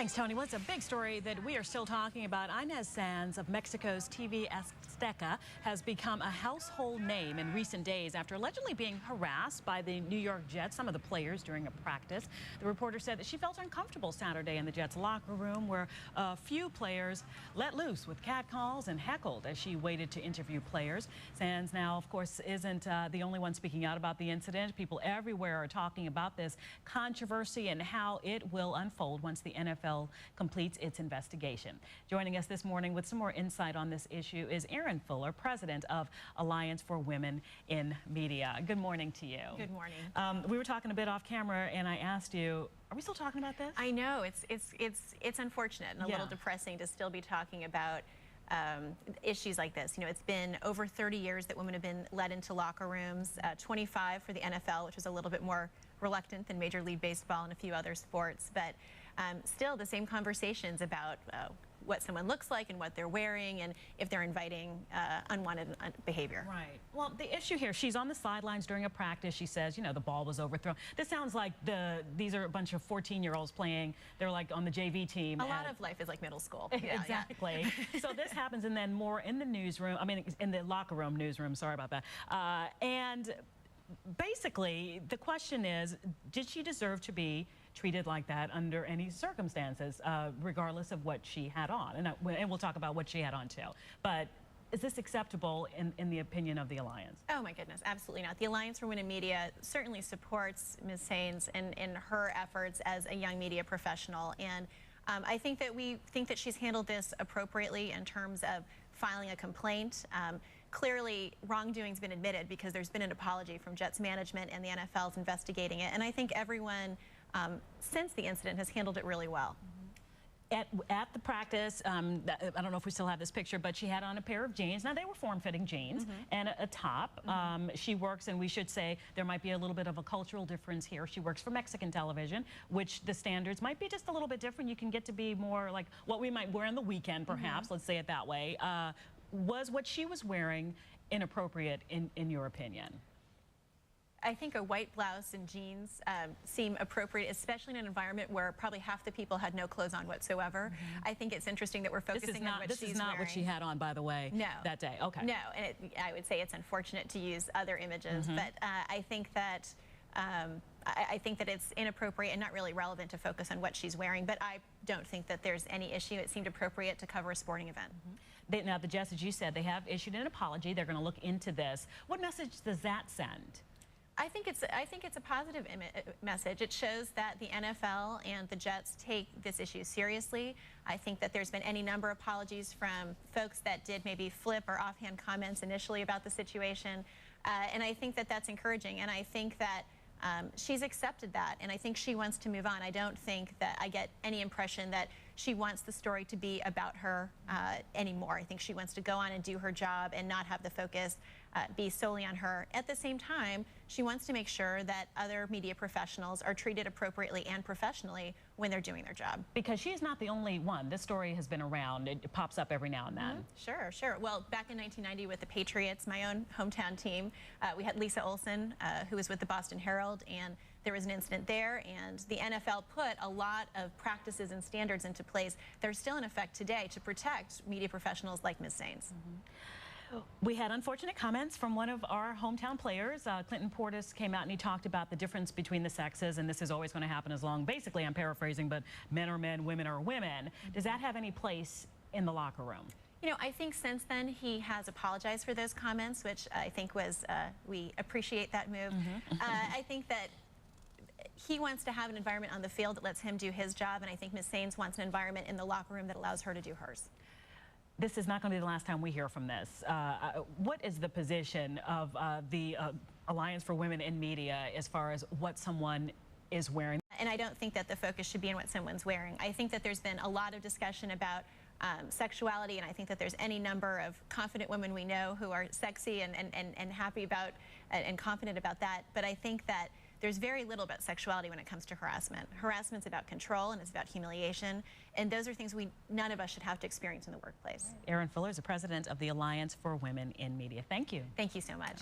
Thanks, Tony. Well, it's a big story that we are still talking about. Ines Sainz of Mexico's TV Azteca has become a household name in recent days after allegedly being harassed by the New York Jets, some of the players, during a practice. The reporter said that she felt uncomfortable Saturday in the Jets locker room, where a few players let loose with catcalls and heckled as she waited to interview players. Sainz now, of course, isn't the only one speaking out about the incident. People everywhere are talking about this controversy and how it will unfold once the NFL completes its investigation. Joining us this morning with some more insight on this issue is Erin Fuller, president of Alliance for Women in Media. Good morning to you. Good morning. We were talking a bit off camera, and I asked you, are we still talking about this? I know it's unfortunate and a little depressing to still be talking about issues like this. You know, it's been over 30 years that women have been led into locker rooms, 25 for the NFL, which is a little bit more reluctant than Major League Baseball and a few other sports, but still the same conversations about what someone looks like and what they're wearing and if they're inviting unwanted behavior. Right. Well, the issue here, she's on the sidelines during a practice. She says, you know, the ball was overthrown. This sounds like these are a bunch of 14-year-olds playing. They're like on the JV team. A lot of life is like middle school. Yeah, exactly. So this happens, and then more in the newsroom, I mean, in the locker room, newsroom, sorry about that. And basically, the question is, did she deserve to be treated like that under any circumstances, regardless of what she had on? And we'll talk about what she had on too. But is this acceptable in the opinion of the Alliance? Oh my goodness, absolutely not. The Alliance for Women in Media certainly supports Ms. Sainz in her efforts as a young media professional. And I think that she's handled this appropriately in terms of filing a complaint. Clearly, wrongdoing's been admitted because there's been an apology from Jets management, and the NFL's investigating it. And I think everyone since the incident has handled it really well. At the practice, I don't know if we still have this picture, but she had on a pair of jeans. Now, they were form-fitting jeans and a top. She works, and we should say there might be a little bit of a cultural difference here. She works for Mexican television, which the standards might be just a little bit different. You can get to be more like what we might wear on the weekend, perhaps, let's say it that way. Was what she was wearing inappropriate in your opinion? I think a white blouse and jeans seem appropriate, especially in an environment where probably half the people had no clothes on whatsoever. I think it's interesting that we're focusing on what she's wearing. This is not what she had on, by the way, that day. Okay. No, and I would say it's unfortunate to use other images, but I think that it's inappropriate and not really relevant to focus on what she's wearing, but I don't think that there's any issue. It seemed appropriate to cover a sporting event. Now, the Jets, as you said, they have issued an apology. They're going to look into this. What message does that send? I think it's a positive message. It shows that the NFL and the Jets take this issue seriously. I think that there's been any number of apologies from folks that did maybe flip or offhand comments initially about the situation, and I think that that's encouraging, and I think that she's accepted that, and I think she wants to move on. I don't think that I get any impression that she wants the story to be about her anymore. I think she wants to go on and do her job and not have the focus be solely on her. At the same time, she wants to make sure that other media professionals are treated appropriately and professionally when they're doing their job. Because she's not the only one. This story has been around. It pops up every now and then. Sure. Well, back in 1990 with the Patriots, my own hometown team, we had Lisa Olson, who was with the Boston Herald, and there was an incident there, and the NFL put a lot of practices and standards into place that are still in effect today to protect media professionals like Ms. Sainz. We had unfortunate comments from one of our hometown players. Clinton Portis came out and he talked about the difference between the sexes, and this is always going to happen as long, basically I'm paraphrasing, but men are men, women are women. Does that have any place in the locker room? You know, I think since then he has apologized for those comments, which I think was, we appreciate that move. I think that he wants to have an environment on the field that lets him do his job, and I think Ms. Sainz wants an environment in the locker room that allows her to do hers. This is not going to be the last time we hear from this. What is the position of the Alliance for Women in Media as far as what someone is wearing? And I don't think that the focus should be on what someone's wearing. I think that there's been a lot of discussion about sexuality, and I think that there's any number of confident women we know who are sexy and happy about and confident about that. But I think that there's very little about sexuality when it comes to harassment. Harassment's about control and it's about humiliation, and those are things none of us should have to experience in the workplace. Erin Fuller is the president of the Alliance for Women in Media. Thank you. Thank you so much.